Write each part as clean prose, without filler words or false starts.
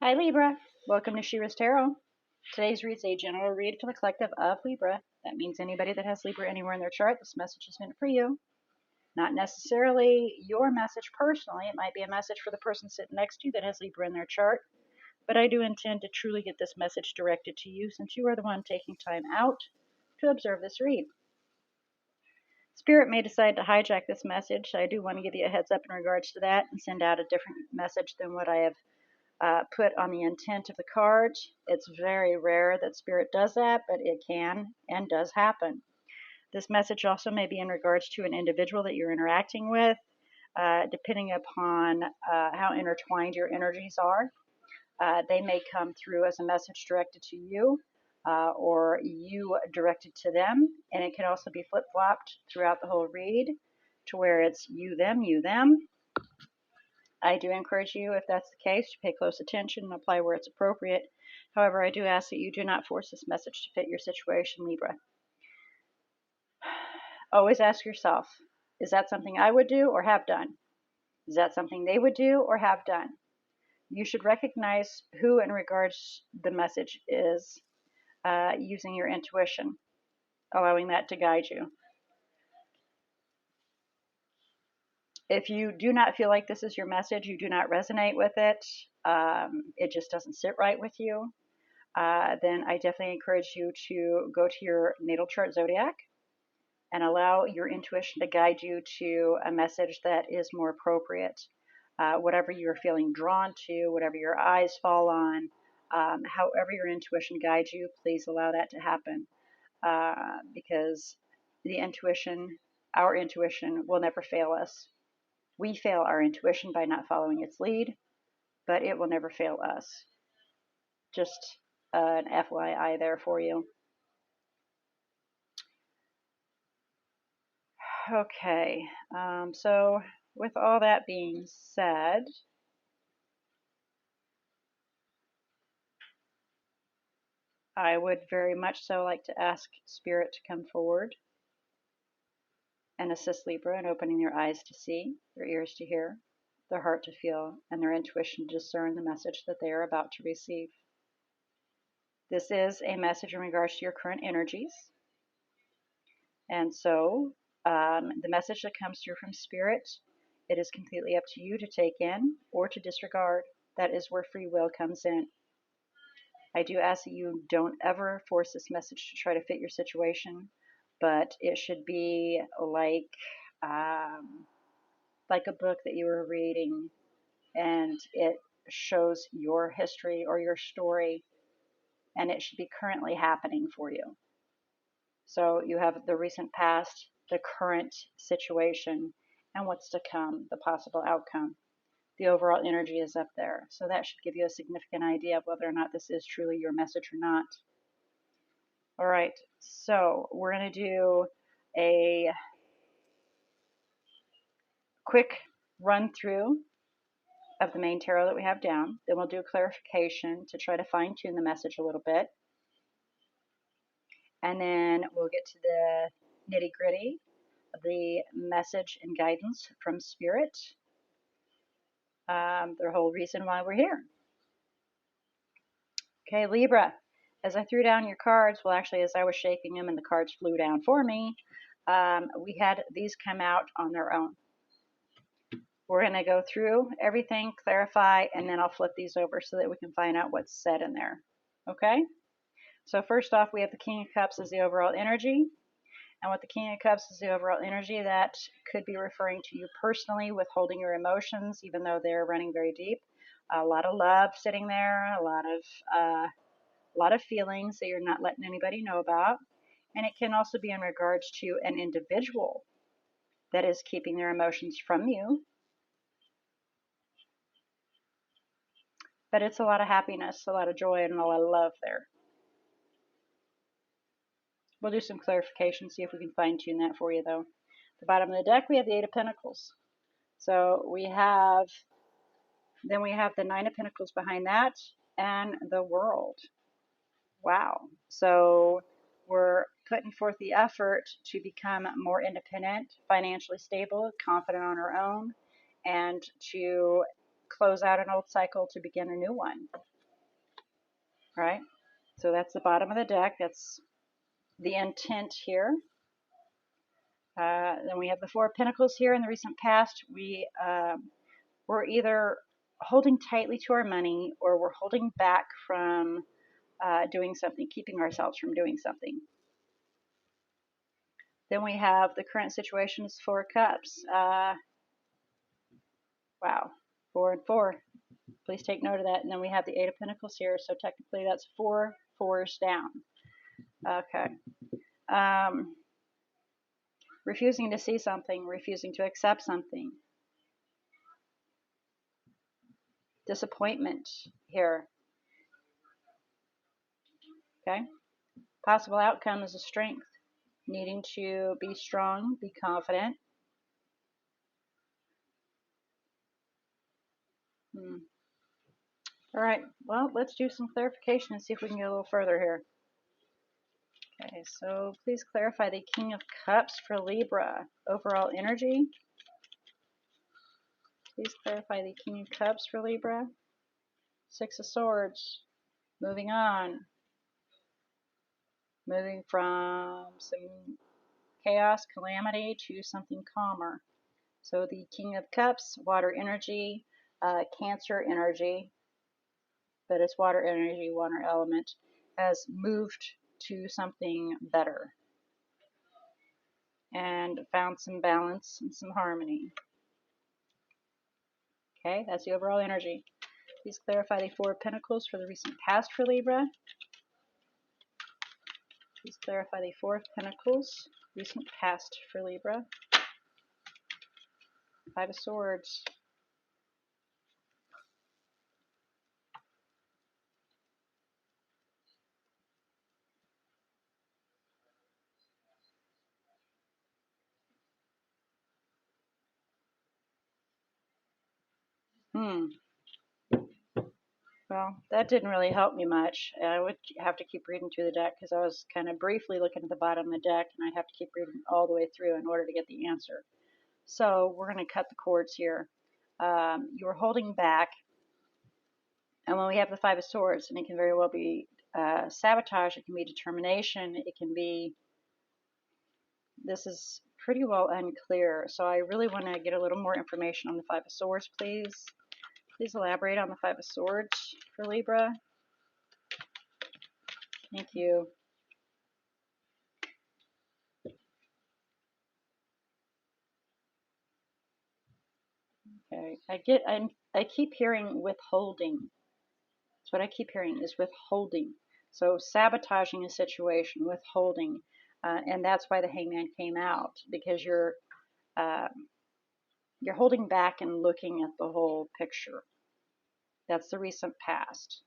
Hi Libra, welcome to She-ruhz Tarot. Today's read is a general read for the collective of Libra. That means anybody that has Libra anywhere in their chart, this message is meant for you. Not necessarily your message personally, it might be a message for the person sitting next to you that has Libra in their chart. But I do intend to truly get this message directed to you since you are the one taking time out to observe this read. Spirit may decide to hijack this message. I do want to give you a heads up in regards to that and send out a different message than what I have put on the intent of the cards. It's very rare that Spirit does that, but it can and does happen. This message also may be in regards to an individual that you're interacting with, depending upon how intertwined your energies are. They may come through as a message directed to you, or you directed to them, and it can also be flip-flopped throughout the whole read to where it's you, them. I do encourage you, if that's the case, to pay close attention and apply where it's appropriate. However, I do ask that you do not force this message to fit your situation, Libra. Always ask yourself, is that something I would do or have done? Is that something they would do or have done? You should recognize who in regards the message is, using your intuition, allowing that to guide you. If you do not feel like this is your message, you do not resonate with it, it just doesn't sit right with you, then I definitely encourage you to go to your natal chart zodiac and allow your intuition to guide you to a message that is more appropriate. Whatever you're feeling drawn to, whatever your eyes fall on, however your intuition guides you, please allow that to happen, because our intuition will never fail us. We fail our intuition by not following its lead, but it will never fail us. Just an FYI there for you. Okay, so with all that being said, I would very much so like to ask Spirit to come forward and assist Libra in opening their eyes to see, their ears to hear, their heart to feel, and their intuition to discern the message that they are about to receive. This is a message in regards to your current energies. And so the message that comes through from Spirit, it is completely up to you to take in or to disregard. That is where free will comes in. I do ask that you don't ever force this message to try to fit your situation, but it should be like a book that you were reading and it shows your history or your story, and it should be currently happening for you. So you have the recent past, the current situation, and what's to come, the possible outcome. The overall energy is up there. So that should give you a significant idea of whether or not this is truly your message or not. All right, so we're going to do a quick run through of the main tarot that we have down. Then we'll do a clarification to try to fine tune the message a little bit. And then we'll get to the nitty gritty of the message and guidance from Spirit, the whole reason why we're here. Okay, Libra, as I threw down your cards, well, actually, as I was shaking them and the cards flew down for me, we had these come out on their own. We're going to go through everything, clarify, and then I'll flip these over so that we can find out what's said in there. Okay? So first off, we have the King of Cups as the overall energy. And with the King of Cups as the overall energy, that could be referring to you personally, withholding your emotions, even though they're running very deep. A lot of love sitting there, a lot of feelings that you're not letting anybody know about. And it can also be in regards to an individual that is keeping their emotions from you. But it's a lot of happiness, a lot of joy, and a lot of love there. We'll do some clarification, see if we can fine tune that for you, though. At the bottom of the deck, we have the Eight of Pentacles. So then we have the Nine of Pentacles behind that, and the World. Wow. So we're putting forth the effort to become more independent, financially stable, confident on our own, and to close out an old cycle to begin a new one, right? So that's the bottom of the deck. That's the intent here. Then we have the Four of Pentacles here. In the recent past, we're either holding tightly to our money, or we're holding back from doing something, keeping ourselves from doing something. Then we have the current situation is Four of Cups. Wow, 4 and 4. Please take note of that. And then we have the Eight of Pentacles here. So technically that's 4 fours down. Okay. Refusing to see something, refusing to accept something. Disappointment here. Okay. Possible outcome is a strength. Needing to be strong, be confident. All right, well, let's do some clarification and see if we can get a little further here. Okay, so please clarify the King of Cups for Libra. Overall energy. Please clarify the King of Cups for Libra. Six of Swords. Moving on. Moving from some chaos, calamity to something calmer. So the King of Cups, water energy, Cancer energy, but it's water energy, water element, has moved to something better and found some balance and some harmony. Okay, that's the overall energy. Please clarify the Four of Pentacles for the recent past for Libra. Please clarify the Four of Pentacles, recent past for Libra. Five of Swords. Well, that didn't really help me much. I would have to keep reading through the deck because I was kind of briefly looking at the bottom of the deck, and I'd have to keep reading all the way through in order to get the answer. So we're going to cut the cords here. You're holding back, and when we have the Five of Swords, and it can very well be sabotage, it can be determination, it can be, this is pretty well unclear. So I really want to get a little more information on the Five of Swords, please. Please elaborate on the Five of Swords for Libra. Thank you. Okay, I keep hearing withholding. That's what I keep hearing is withholding. So sabotaging a situation, withholding, and that's why the Hangman came out, because you're holding back and looking at the whole picture. That's the recent past.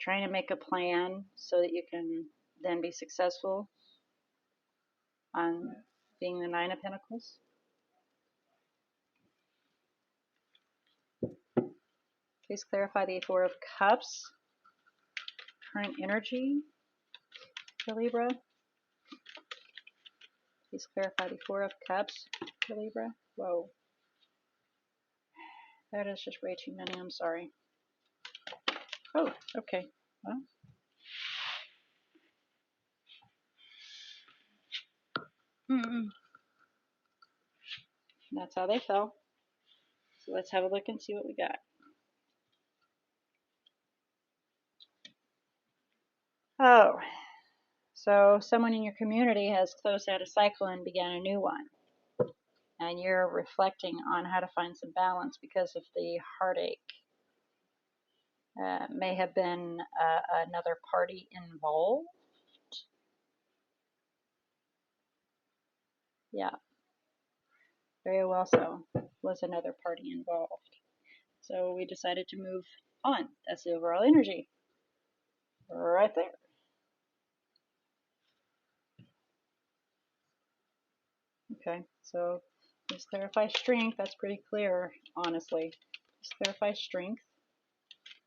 Trying to make a plan so that you can then be successful on being the Nine of Pentacles. Please clarify the Four of Cups. Current energy for Libra. Please clarify the Four of Cups for Libra. Whoa. That is just way too many. I'm sorry. Oh, okay. Well. That's how they fell. So let's have a look and see what we got. Oh, so someone in your community has closed out a cycle and began a new one. And you're reflecting on how to find some balance because of the heartache. May have been another party involved. Yeah, very well so. Was another party involved. So we decided to move on. That's the overall energy. Right there. Okay, so please clarify strength. That's pretty clear, honestly. Please clarify strength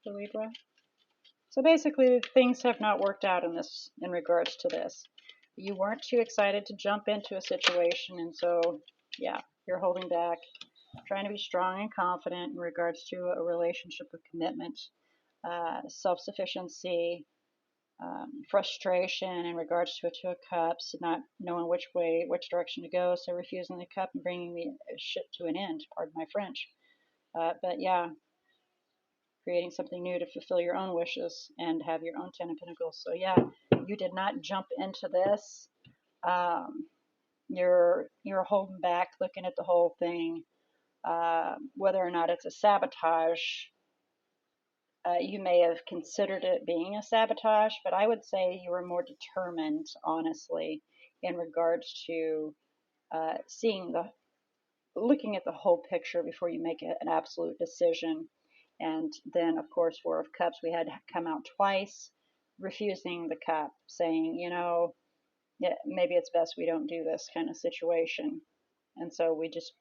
for Libra. So basically, things have not worked out in regards to this. You weren't too excited to jump into a situation, and so, yeah, you're holding back. Trying to be strong and confident in regards to a relationship of commitment, self-sufficiency, frustration in regards to a Two of Cups, not knowing which direction to go, so refusing the cup and bringing the ship to an end, pardon my French. But yeah, creating something new to fulfill your own wishes and have your own Ten of Pentacles. So yeah, you did not jump into this. You're holding back, looking at the whole thing. Whether or not it's a sabotage, you may have considered it being a sabotage, but I would say you were more determined, honestly, in regards to looking at the whole picture before you make an absolute decision. And then, of course, Four of Cups, we had come out twice, refusing the cup, saying, yeah, maybe it's best we don't do this kind of situation. And so we just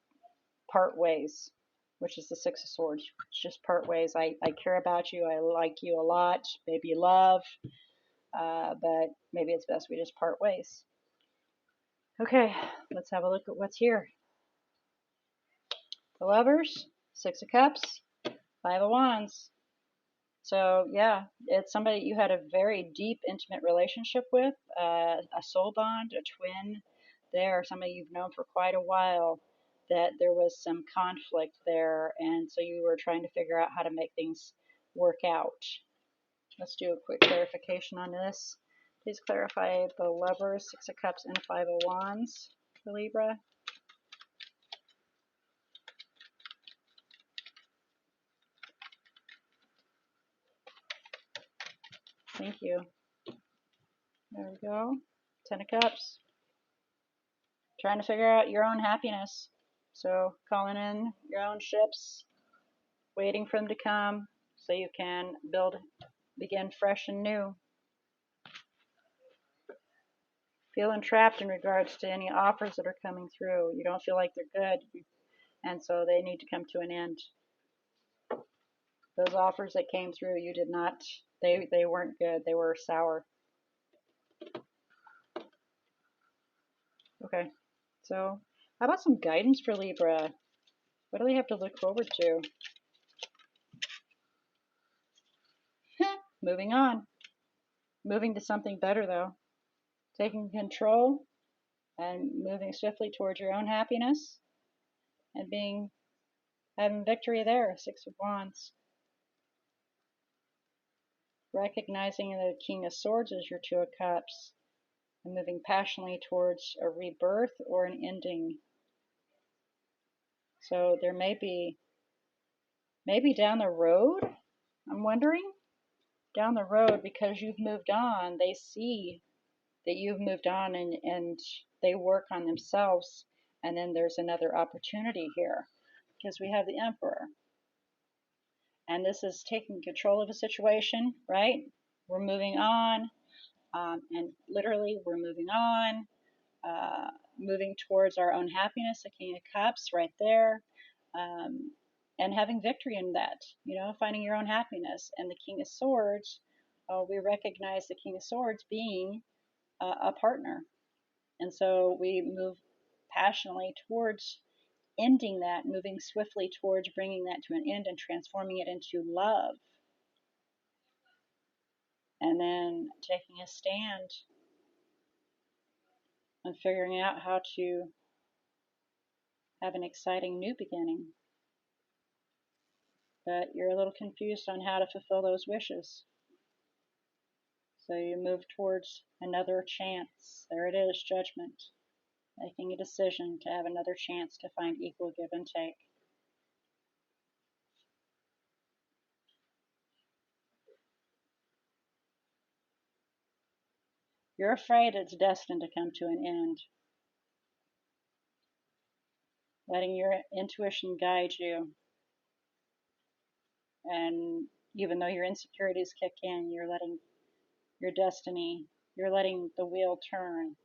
part ways, which is the Six of Swords. It's just part ways. I care about you. I like you a lot. Maybe love. But maybe it's best we just part ways. Okay, let's have a look at what's here. The Lovers, Six of Cups, Five of Wands. So yeah, it's somebody you had a very deep, intimate relationship with, a soul bond, a twin there, somebody you've known for quite a while, that there was some conflict there, and so you were trying to figure out how to make things work out. Let's do a quick clarification on this. Please clarify the Lovers, Six of Cups, and Five of Wands for Libra. Thank you. There we go. Ten of Cups. Trying to figure out your own happiness. So calling in your own ships, waiting for them to come so you can begin fresh and new. Feeling trapped in regards to any offers that are coming through. You don't feel like they're good, and so they need to come to an end. Those offers that came through, you did not, they weren't good. They were sour. Okay, so how about some guidance for Libra? What do they have to look forward to? Moving on. Moving to something better, though. Taking control and moving swiftly towards your own happiness and having victory there. Six of Wands. Recognizing the King of Swords as your Two of Cups and moving passionately towards a rebirth or an ending. So there may be, maybe down the road, I'm wondering, down the road, because you've moved on, they see that you've moved on and they work on themselves, and then there's another opportunity here because we have the Emperor, and this is taking control of a situation, right? We're moving on, and literally we're moving on, moving towards our own happiness, the King of Cups right there, and having victory in that, finding your own happiness. And the King of Swords, we recognize the King of Swords being a partner. And so we move passionately towards ending that, moving swiftly towards bringing that to an end and transforming it into love. And then taking a stand and figuring out how to have an exciting new beginning. But you're a little confused on how to fulfill those wishes. So you move towards another chance. There it is, Judgment. Making a decision to have another chance to find equal give and take. You're afraid it's destined to come to an end. Letting your intuition guide you. And even though your insecurities kick in, you're letting your destiny, you're letting the wheel turn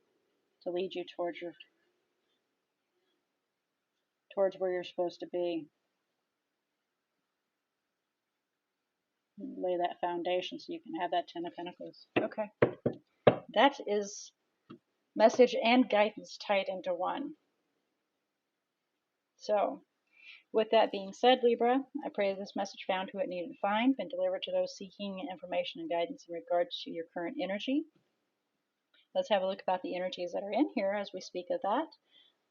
to lead you towards where you're supposed to be. Lay that foundation so you can have that Ten of Pentacles. Okay. That is message and guidance tied into one. So With that being said, Libra, I pray that this message found who it needed to find, been delivered to those seeking information and guidance in regards to your current energy. Let's have a look about the energies that are in here as we speak of that.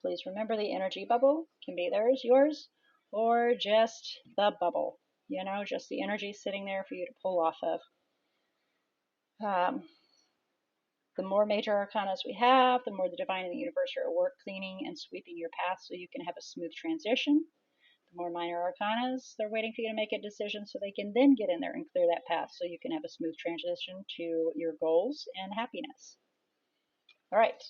Please remember the energy bubble can be theirs, yours, or just the bubble. You know, just the energy sitting there for you to pull off of. The more major arcanas we have, the more the divine and the universe are at work cleaning and sweeping your path so you can have a smooth transition. The more minor arcanas, they're waiting for you to make a decision so they can then get in there and clear that path so you can have a smooth transition to your goals and happiness. All right.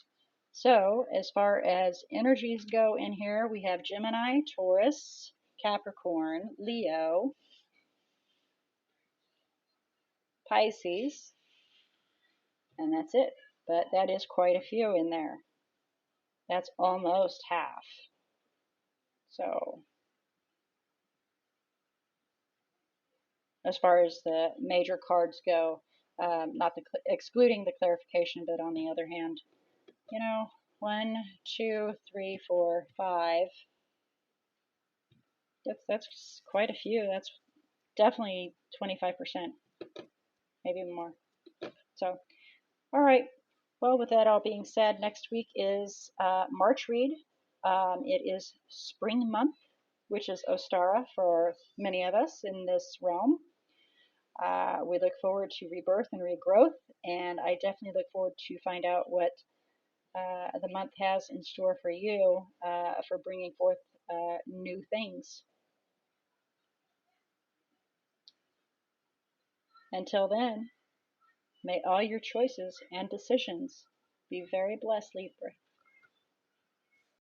So as far as energies go in here, we have Gemini, Taurus, Capricorn, Leo, Pisces, and that's it. But that is quite a few in there. That's almost half. So as far as the major cards go, not excluding the clarification, but on the other hand, you know, 1, 2, 3, 4, 5. That's quite a few. That's definitely 25%, maybe more. So, all right. Well, with that all being said, next week is March read. It is spring month, which is Ostara for many of us in this realm. We look forward to rebirth and regrowth, and I definitely look forward to find out what the month has in store for you for bringing forth new things. Until then, may all your choices and decisions be very blessed, Libra.